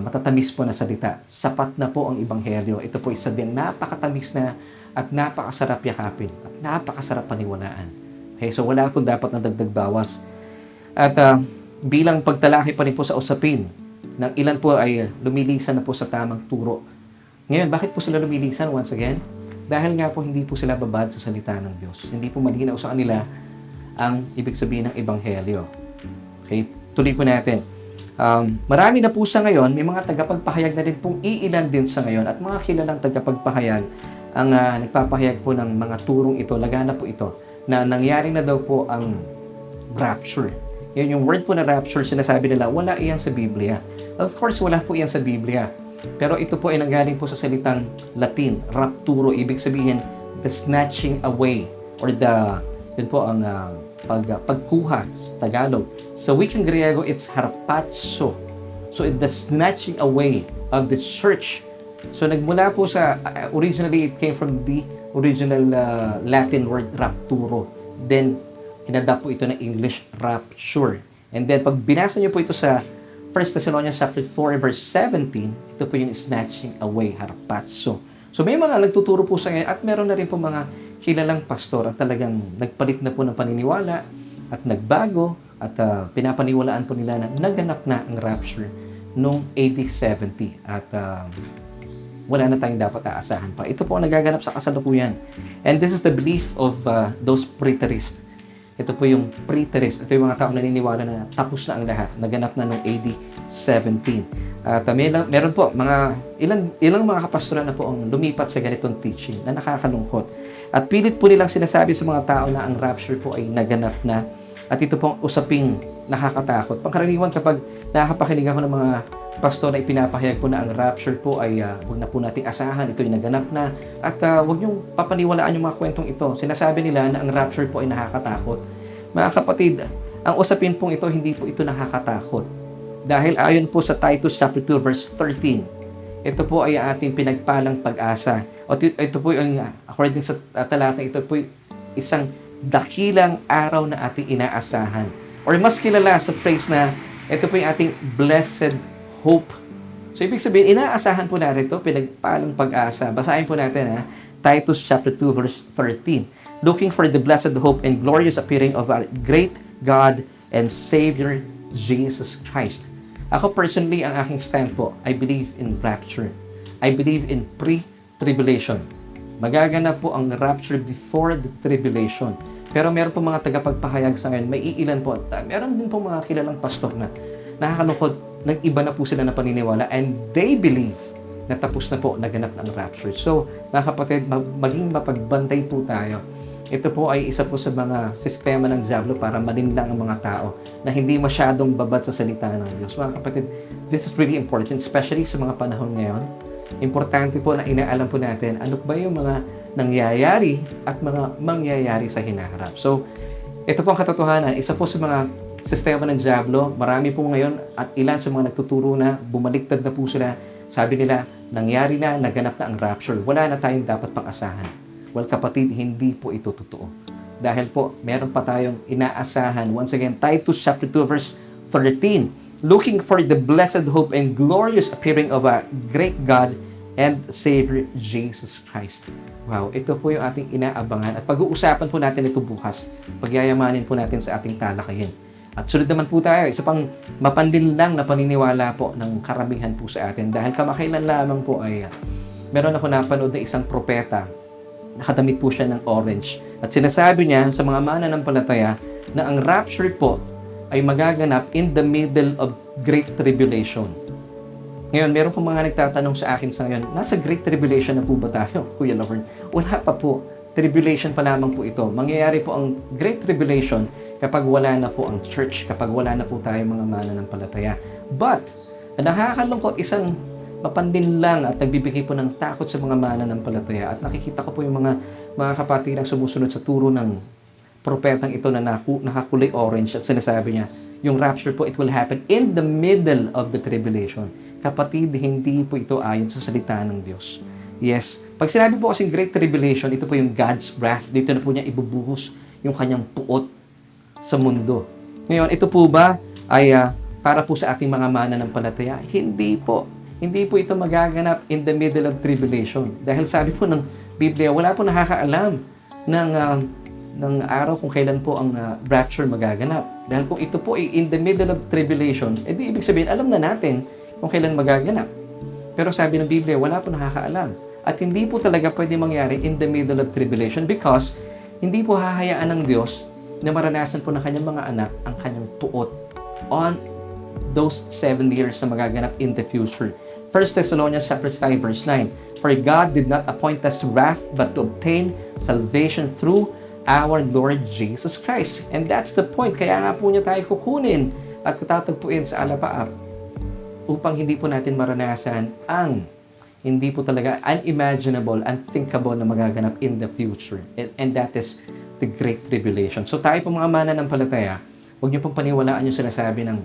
matatamis po na salita. Sapat na po ang Ebanghelyo. Ito po isa din napakatamis na at napakasarap yakapin at napakasarap paniwalaan. Okay, so wala po dapat na dagdag bawas. At bilang pagtalaki pa rin po sa usapin ng ilan po ay lumilisan na po sa tamang turo. Ngayon, bakit po sila lumilisan once again? Dahil nga po hindi po sila babad sa salita ng Diyos. Hindi po malinaw sa kanila ang ibig sabihin ng Ebanghelyo. Okay, tuloy po natin. Marami na po sa ngayon, may mga tagapagpahayag na din pong iilan din sa ngayon at mga kilalang tagapagpahayag ang nagpapahayag po ng mga turong ito, lagana po ito, na nangyari na daw po ang rapture. Yun yung word po na rapture, sinasabi nila, wala iyan sa Biblia. Of course, wala po iyan sa Biblia. Pero ito po ay nanggaling po sa salitang Latin, rapturo, ibig sabihin, the snatching away, or yun po ang pagkuha sa Tagalog. Sa wikang Griego, it's harpazo. So, the snatching away of the church. So, nagmula po sa, originally, it came from the original Latin word rapturo. Then, inadapt po ito na English rapture. And then, pag binasa nyo po ito sa 1 Thessalonians chapter 4 verse 17, ito po yung snatching away, harpazo. So may mga nagtuturo po sa ngayon at meron na rin po mga kilalang pastor at talagang nagpalit na po ng paniniwala at nagbago at pinapaniwalaan po nila na naganap na ang rapture noong AD 70 at wala na tayong dapat aasahan pa. Ito po ang nagaganap sa kasalukuyan. And this is the belief of those preterists. Ito po yung preterists. Ito yung mga tao naniniwala na tapos na ang lahat. Naganap na noong AD 17. At meron po, ilang mga kapastoran na po ang lumipat sa ganitong teaching na nakakalungkot. At pilit po nilang sinasabi sa mga tao na ang rapture po ay naganap na. At ito pong usaping nakakatakot. Pangkaraniwan kapag nakakapakinig ako ng mga pastor na ipinapahayag po na ang rapture po ay huwag na po nating asahan, ito ay naganap na. At huwag niyong papaniwalaan yung mga kwentong ito. Sinasabi nila na ang rapture po ay nakakatakot. Mga kapatid, ang usapin pong ito, hindi po ito nakakatakot. Dahil ayon po sa Titus chapter 2 verse 13, ito po ay ating pinagpalang pag-asa. O ito po yung, according sa talata, ito po isang dakilang araw na ating inaasahan. Or mas kilala sa phrase na ito po yung ating blessed hope. So, ibig sabihin, inaasahan po natin ito, pinagpalang pag-asa. Basahin po natin, Titus chapter 2, verse 13. Looking for the blessed hope and glorious appearing of our great God and Savior, Jesus Christ. Ako personally, ang aking stand po, I believe in rapture. I believe in pre-tribulation. Magaganap po ang rapture before the tribulation. Pero meron po mga tagapagpahayag sa ngayon, may iilan po. Meron din po mga kilalang pastor na nakakalungkot, nag-iba na po sila na paniniwala and they believe na tapos na po, naganap ng rapture. So, mga kapatid, maging mapagbantay po tayo. Ito po ay isa po sa mga sistema ng diablo para malinlang ang mga tao na hindi masyadong babad sa salita ng Diyos. Mga kapatid, this is really important, especially sa mga panahon ngayon. Importante po na inaalam po natin ano ba yung mga nangyayari at mga mangyayari sa hinaharap. So, ito po ang katotohanan. Isa po sa mga sistema ng diablo, marami po ngayon at ilan sa mga nagtuturo na bumaliktad na po sila. Sabi nila, nangyari na, naganap na ang rapture. Wala na tayong dapat pang asahan. Well, kapatid, hindi po ito totoo. Dahil po, meron pa tayong inaasahan. Once again, Titus chapter 2 verse 13. Looking for the blessed hope and glorious appearing of our great God and Savior, Jesus Christ. Wow, ito po yung ating inaabangan. At pag-uusapan po natin ito bukas. Pagyayamanin po natin sa ating talakayin. At sunod naman po tayo, isa pang mapandinlang na paniniwala po ng karamihan po sa atin. Dahil kamakailan lamang po ay meron ako napanood na isang propeta. Nakadamit po siya ng orange. At sinasabi niya sa mga mananampalataya na ang rapture po ay magaganap in the middle of Great Tribulation. Ngayon, meron po mga nagtatanong sa akin sa ngayon, nasa Great Tribulation na po ba tayo, Kuya Laverne? Wala pa po. Tribulation pa lamang po ito. Mangyayari po ang Great Tribulation kapag wala na po ang church, kapag wala na po tayo mga mananampalataya. But, nakakalungkot, isang mapandinlang at nagbibigay po ng takot sa mga mananampalataya. At nakikita ko po yung mga kapatid ang sumusunod sa turo ng propetang ito na nakakulay orange at sinasabi niya, yung rapture po, it will happen in the middle of the tribulation. Kapatid, hindi po ito ayon sa salita ng Diyos. Yes, pag sinabi po kasing Great Tribulation, ito po yung God's wrath. Dito na po niya ibubuhos yung kanyang puot sa mundo. Ngayon, ito po ba ay para po sa ating mga mananampalataya? Hindi po. Hindi po ito magaganap in the middle of tribulation. Dahil sabi po ng Biblia, wala po nakakaalam ng araw kung kailan po ang rapture magaganap. Dahil kung ito po ay in the middle of tribulation, edi ibig sabihin, alam na natin kung kailan magaganap. Pero sabi ng Biblia, wala po nakakaalam. At hindi po talaga pwede mangyari in the middle of tribulation because hindi po hahayaan ng Diyos na maranasan po ng kanyang mga anak ang kanyang puot on those 7 years na magaganap in the future. 1 Thessalonians chapter 5 verse 9. For God did not appoint us to wrath, but to obtain salvation through our Lord Jesus Christ. And that's the point. Kaya nga po niya tayo kukunin at tatagpuin sa alapaap upang hindi po natin maranasan ang hindi po talaga unimaginable, unthinkable na magaganap in the future. And that is the Great Tribulation. So tayo po mga mananampalataya, huwag niyo pong paniwalaan yung sinasabi ng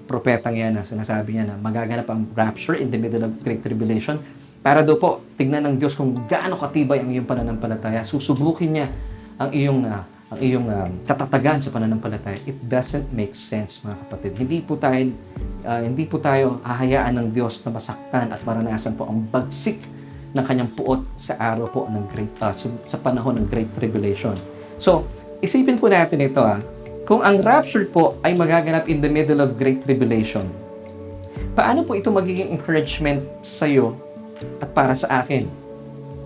propetang yan na sinasabi niya na magaganap ang rapture in the middle of Great Tribulation para daw po tignan ng Diyos kung gaano katibay ang iyong pananampalataya. Susubukin niya ang iyong ang iyong katatagan sa pananampalataya, it doesn't make sense, mga kapatid. Hindi po tayo hahayaan ng Diyos na masaktan at maranasan po ang bagsik ng kanyang puot sa araw po ng sa panahon ng Great Tribulation. So, isipin po natin ito kung ang rapture po ay magaganap in the middle of Great Tribulation, paano po ito magiging encouragement sa iyo at para sa akin?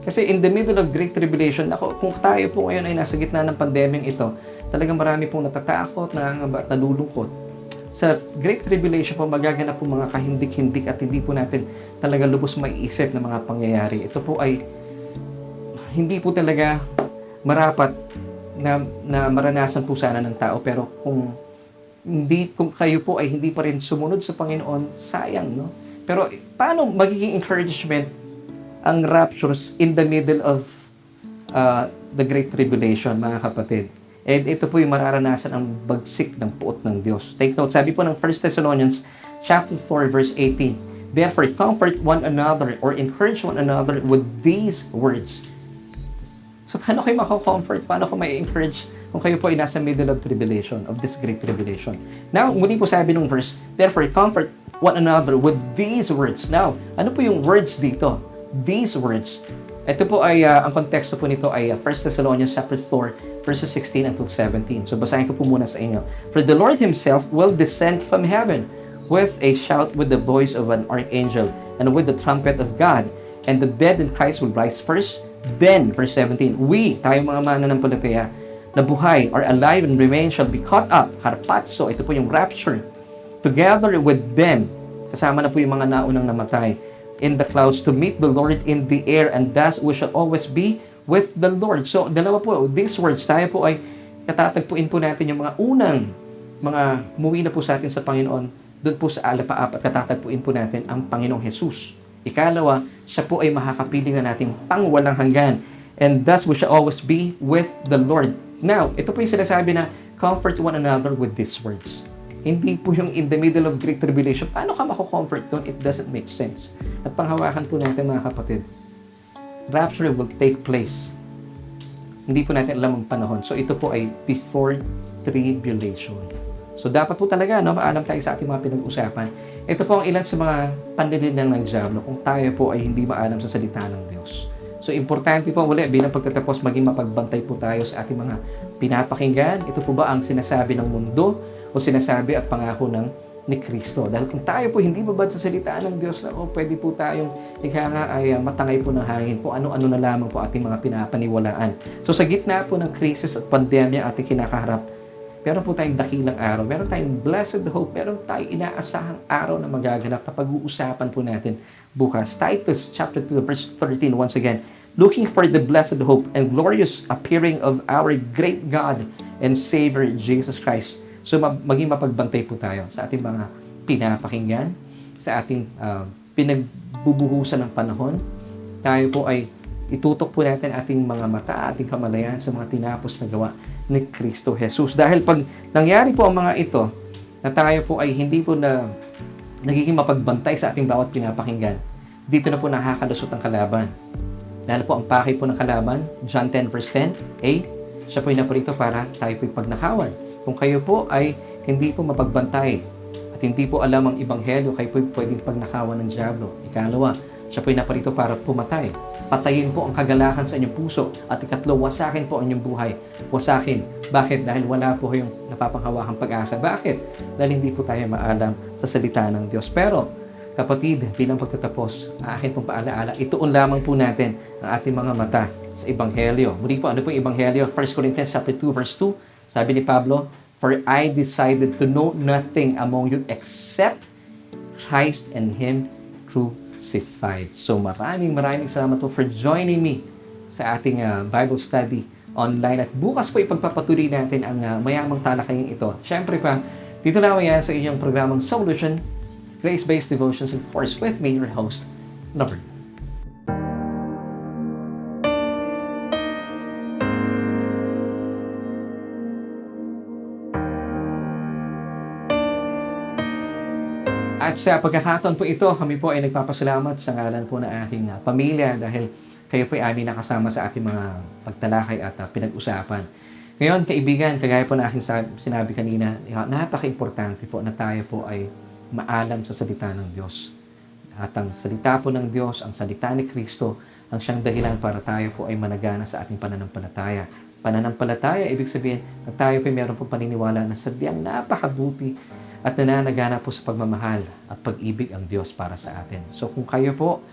Kasi in the middle of Great Tribulation, kung tayo po ngayon ay nasa gitna ng pandemyang ito, talagang marami pong natatakot, nalulungkot. Sa Great Tribulation po, magaganap po mga kahindik-hindik at hindi po natin talaga lubos maiisip ng mga pangyayari. Ito po ay hindi po talaga marapat na maranasan po sana ng tao. Pero kung kayo po ay hindi pa rin sumunod sa Panginoon, sayang, no? Pero paano magiging encouragement ang raptures in the middle of the Great Tribulation, mga kapatid? And ito po yung mararanasan ang bagsik ng puot ng Diyos. Take note, sabi po ng 1 Thessalonians chapter 4 verse 18, therefore comfort one another or encourage one another with these words. So paano kayo mako-comfort? Paano kayo may-encourage kung kayo po ay nasa middle of tribulation, of this Great Tribulation? Now, muli po sabi ng verse, therefore comfort one another with these words. Now, ano po yung words dito? These words. Ito po ay, ang konteksto po nito ay 1 Thessalonians chapter 4, verses 16 until 17. So basahin ko po muna sa inyo. For the Lord Himself will descend from heaven with a shout, with the voice of an archangel, and with the trumpet of God, and the dead in Christ will rise first. Then, verse 17, we, tayo mga mananampalataya, na buhay or alive and remain shall be caught up, harpazo, ito po yung rapture, together with them, kasama na po yung mga naunang namatay, in the clouds to meet the Lord in the air, and thus we shall always be with the Lord. So, dalawa po, these words, tayo po ay katatagpuin po natin yung mga unang mga muwi na po sa atin sa Panginoon, doon po sa alapaap at katatagpuin po natin ang Panginoong Jesus. Ikalawa, siya po ay makakapiling na nating pangwalang hanggan, and thus we shall always be with the Lord. Now, ito po yung sinasabi na comfort one another with these words. Hindi po yung in the middle of Great Tribulation. Paano ka mako-comfort doon? It doesn't make sense. At panghawakan po natin, mga kapatid, rapture will take place. Hindi po natin alam ang panahon. So ito po ay before tribulation. So dapat po talaga, maalam tayo sa ating mga pinag-usapan. Ito po ang ilan sa mga panlilinlang ng diablo kung tayo po ay hindi maalam sa salita ng Diyos. So importante po bilang pagtatapos, maging mapagbantay po tayo sa ating mga pinapakinggan. Ito po ba ang sinasabi ng mundo o sinasabi at pangako ni Kristo? Dahil kung tayo po hindi babad sa salita ng Diyos, pwede po tayong ay matangay po ng hangin po ano-ano na lamang po ating mga pinapaniwalaan. So sa gitna po ng krisis at pandemya ating kinakaharap, meron po tayong dakilang araw, meron tayong blessed hope, meron tayong inaasahang araw na magaganap na pag-uusapan po natin bukas. Titus chapter 2 verse 13, once again, looking for the blessed hope and glorious appearing of our great God and Savior Jesus Christ. So maging mapagbantay po tayo sa ating mga pinapakinggan, sa ating pinagbubuhusan ng panahon. Tayo po ay itutok po natin ating mga mata, ating kamalayan sa mga tinapos na gawa ni Kristo Jesus. Dahil pag nangyari po ang mga ito, na tayo po ay hindi po na nagiging mapagbantay sa ating bawat pinapakinggan, dito na po nakakalusot ang kalaban. Dahil po ang pakay po ng kalaban, John 10 verse 10, siya po ay naparito para tayo po pagnakawan. Kung kayo po ay hindi po mapagbantay at hindi po alam ang Ebanghelyo, kayo po pwedeng pagnakawan ng diablo. Ikalawa, siya po ay naparito para pumatay. Patayin po ang kagalakan sa inyong puso. At ikatlo, wasakin po ang inyong buhay. Wasakin. Bakit? Dahil wala po yung napapanghawakang pag-asa. Bakit? Dahil hindi po tayo maalam sa salita ng Diyos. Pero, kapatid, bilang pagtatapos, akin pong paalaala, ituon lamang po natin ang ating mga mata sa Ebanghelyo. Muli po, ano po yung Ebanghelyo? 1 Corinthians chapter 2, verse 2. Sabi ni Pablo, for I decided to know nothing among you except Christ and Him crucified. So maraming salamat po for joining me sa ating Bible study online. At bukas po ipagpapatuloy natin ang mayamang talakayang ito. Siyempre pa, dito lamang yan sa inyong programang Solution, Grace-Based Devotions and Force with me, your host, Lover. At sa pagkakataon po ito, kami po ay nagpapasalamat sa ngalan po ng aking pamilya dahil kayo po ay aming nakasama sa ating mga pagtalakay at pinag-usapan. Ngayon, kaibigan, kagaya po na aking sinabi kanina, napaka-importante po na tayo po ay maalam sa salita ng Diyos. At ang salita po ng Diyos, ang salita ni Kristo, ang siyang dahilan para tayo po ay managana sa ating pananampalataya. Pananampalataya, ibig sabihin na tayo po meron po paniniwala na sadyang napakabuti at nananagana po sa pagmamahal at pag-ibig ang Diyos para sa atin. So kung kayo po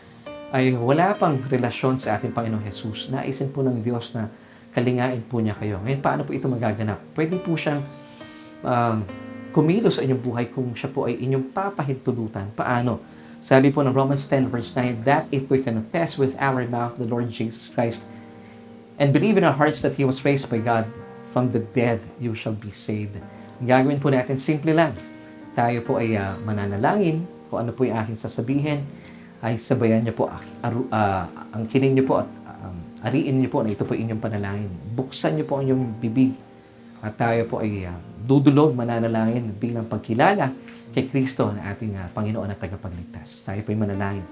ay wala pang relasyon sa ating Panginoong Jesus, naisin po ng Diyos na kalingain po niya kayo. Ngayon, paano po ito magaganap? Pwede po siyang kumilos sa inyong buhay kung siya po ay inyong papahintulutan. Paano? Sabi po ng Romans 10 verse 9, that if we confess with our mouth the Lord Jesus Christ and believe in our hearts that He was raised by God from the dead, you shall be saved. Ang gagawin po natin, simple lang. Tayo po ay mananalangin, kung ano po yung aking sasabihin, ay sabayan niyo po, ang kinin niyo po at ariin niyo po na ito po inyong panalangin. Buksan niyo po ang inyong bibig at tayo po ay dudulog, mananalangin bilang pagkilala kay Kristo na ating Panginoon at tagapagligtas. Tayo po ay manalangin.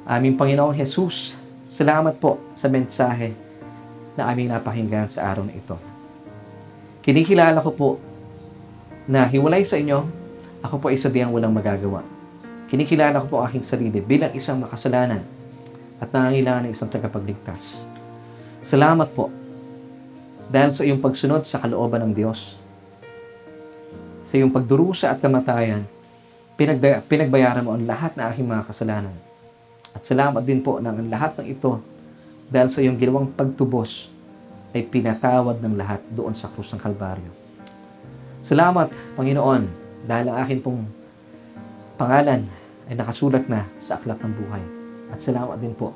Aming Panginoong Jesus, salamat po sa mensahe na aming napakinggan sa araw na ito. Kinikilala ko po na hiwalay sa inyo, ako po ay sadyang walang magagawa. Kinikilala ko po aking sarili bilang isang makasalanan at nangangailangan ng isang tagapagligtas. Salamat po dahil sa iyong pagsunod sa kalooban ng Diyos, sa iyong pagdurusa at kamatayan, pinagbayaran mo ang lahat na aking mga kasalanan. At salamat din po na ang lahat ng ito dahil sa iyong ginawang pagtubos ay pinatawad ng lahat doon sa krus ng Kalbaryo. Salamat, Panginoon, dahil ang akin pong pangalan ay nakasulat na sa aklat ng buhay. At salamat din po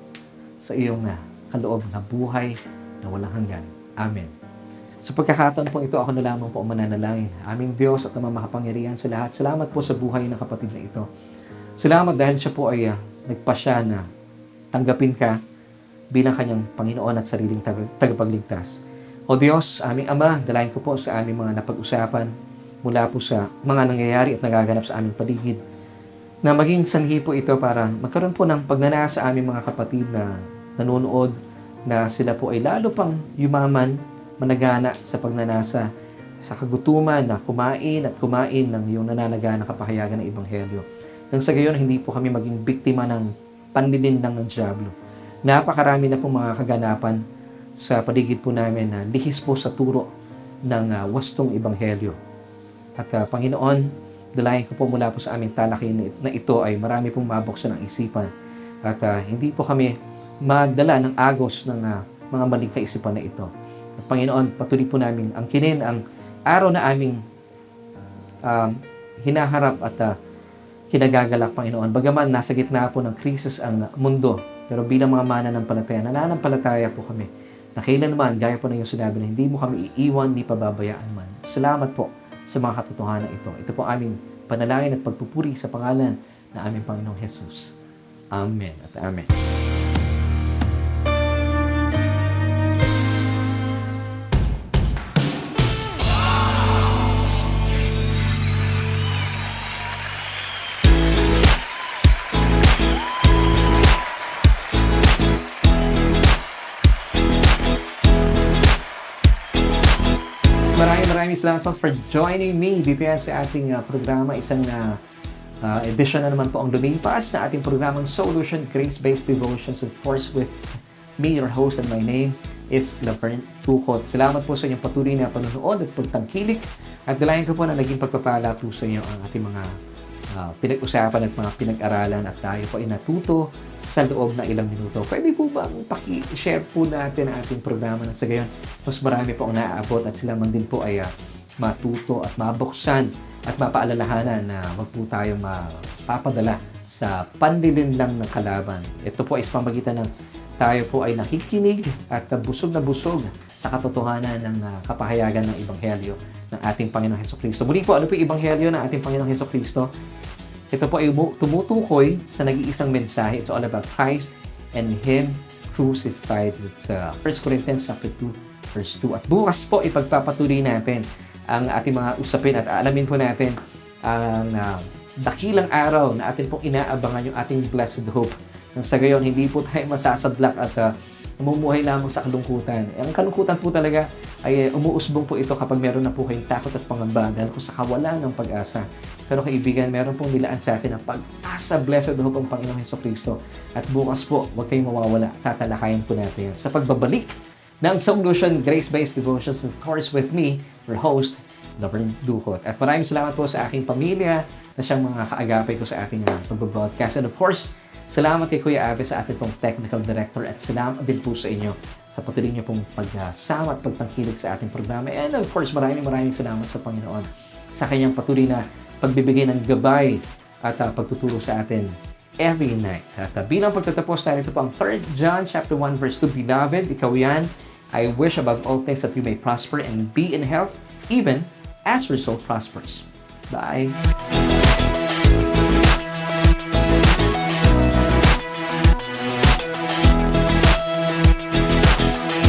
sa iyong kaloob na buhay na walang hanggan. Amen. Sa pagkakataon po ito, ako na lamang po mananalangin. Aming Diyos at namang makapangyarihan sa lahat. Salamat po sa buhay ng kapatid na ito. Salamat dahil siya po ay nagpasya na tanggapin ka bilang kanyang Panginoon at sariling tagapagligtas. O Diyos, aming Ama, dalayan ko po sa aming mga napag-usapan mula po sa mga nangyayari at nagaganap sa aming paligid na maging sanhi po ito para magkaroon po ng pagnanasa sa aming mga kapatid na nanonood na sila po ay lalo pang yumaman, managana sa pagnanasa sa kagutuman na kumain ng iyong nananagana kapahayagan ng Ebanghelyo. Nang sa gayon, hindi po kami maging biktima ng panlilinlang ng dyablo. Napakarami na po mga kaganapan sa paligid po namin na lihis po sa turo ng wastong Ebanghelyo. At Panginoon, dalayan ko po mula po sa aming talakayin na ito ay marami pong mabuksan ang isipan at hindi po kami magdala ng agos ng mga maling kaisipan na ito. At Panginoon, patuloy po namin ang kinin, ang araw na aming hinaharap at kinagagalak, Panginoon. Bagaman nasa gitna po ng krisis ang mundo, pero bilang mga mananampalataya, nananampalataya po kami na kailanman, gaya po na yung sinabi na hindi mo kami iiwan ni pababayaan man. Salamat po sa mga katotohanan ito. Ito po aming panalangin at pagpupuri sa pangalan ng aming Panginoong Jesus. Amen at Amen. Maraming salamat po for joining me dito yan sa ating programa. Isang edition na naman po ang lumipas na ating programang Solution Grace-Based Devotions, of course with me, your host, and my name is Laverne Tukot. Salamat po sa inyong patuloy na panonood at pagtangkilik at dalayan ko po na naging pagpapala po sa inyo ang ating mga pinag-usapan at mga pinag-aralan at tayo po ay natuto sa loob ng ilang minuto. Pwede po bang paki-share po natin ang ating programa na sa gayon mas marami po ang naaabot at sila man din po ay matuto at mabuksan at mapaalalahanan na wag po tayong mapapadala sa panlilinlang ng kalaban. Ito po ay sa pamagitan ng tayo po ay nakikinig at busog na busog sa katotohanan ng kapahayagan ng Ebanghelyo ng ating Panginoong Hesukristo. Muli po, ano po yung Ebanghelyo ng ating Panginoong Hesukristo? Ito po ay tumutukoy sa nag-iisang mensahe. It's all about Christ and Him crucified. It's 1 Corinthians 2, verse 2. At bukas po, ipagpapatuloy natin ang ating mga usapin at alamin po natin ang dakilang araw na atin pong inaabangan yung ating blessed hope. Nang sa gayon, hindi po tayo masasadlak at namumuhay lamang sa kalungkutan. Ang kalungkutan po talaga ay umuusbong po ito kapag meron na po kayong takot at pangamba dahil po sa kawalan ng pag-asa. Pero kaibigan, meron pong nilaan sa atin ang pag-asa. Blessed hope ang Panginoong Hesukristo. At bukas po, huwag kayong mawawala. Tatalakayin po natin yan sa pagbabalik ng Solution Grace-Based Devotions, of course, with me, your host, Laverne Ducot. At maraming salamat po sa aking pamilya na siyang mga kaagapay ko sa ating pag-broadcast. And of course, salamat kay Kuya Abe sa ating pong technical director at salamat din po sa inyo sa patuloy niyo pong pagsama at pagtangkilig sa ating programa. And of course, maraming salamat sa Panginoon sa kanyang patuloy na pagbibigay ng gabay at pagtuturo sa atin every night. At bilang pagtatapos tayo, ito po ang 3 John chapter 1 verse 2, Beloved, ikaw yan, I wish above all things that you may prosper and be in health, even as your soul prospers. Bye!